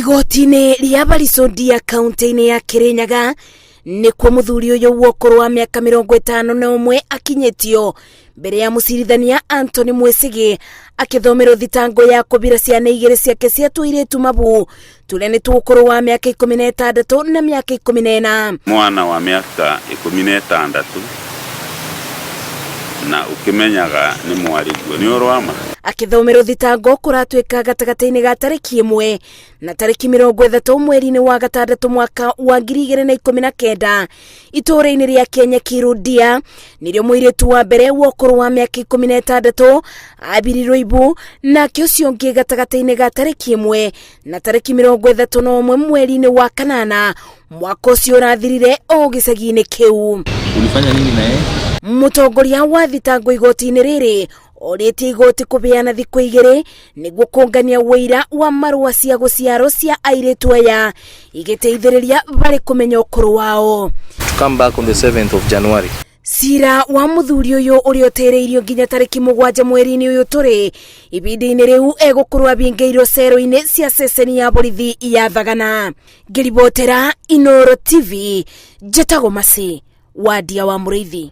Igoti-inĩ rĩa Baricondia kaunti-inĩ ya Kirinyaga nĩkuo mũthuri ũyũ wokoro wa mĩaka 51 akinyĩtio mbere ya mũcirithania Anthony Mwesige akĩthomerwo thitango ya kũbira ciana igĩrĩ ciake cia tũirĩtu mabu tũrĩa nĩ tũkũrũ wa mĩaka 16 na mĩaka 14. Mwana wa mĩaka 16 na ukimenyaga ni mwariguo ni urwama akithomerwo thitango kũratwĩka gatagata-inĩ ga tarĩki 1 na tarĩki 30 mweri-inĩ wa gatandatũ mwaka wa 2019 itũũra-inĩ rĩa Kenya Kirudia nĩrĩo mũirĩtu wa mbere wokoro wa mĩaka 16 abirirwo ibu na ũcio ũngĩ gatagata-inĩ ga tarĩki 1 na tarĩki 31 mweri-inĩ wa kanana mwaka ũcio ũrathirire o gĩcagi-inĩ kĩu. Ulifanya nini na yeye? Mũtongoria wa thitango igoti-inĩ rĩrĩ orĩtie igoti kũbeana thikũ 2 nĩguo kũngania wĩira wa marũa cia gũciarwo cia airĩtu aya igĩteithĩrĩria barĩ kũmenya ũkũrũ wao. To come back on the 7th of January. Cira wa mũthuri ũyũ ũrĩa ũtereirio nginya tarĩki 7 mweri-inĩ ũyũ tũrĩ ibindi-inĩ rĩu egũkorwo abingĩirwo cero-inĩ cia ceceni ya borithi ya Thagana. Ngĩribotera Inooro TV, Njĩtagwo Masi, Wadia wa Mũrĩithi.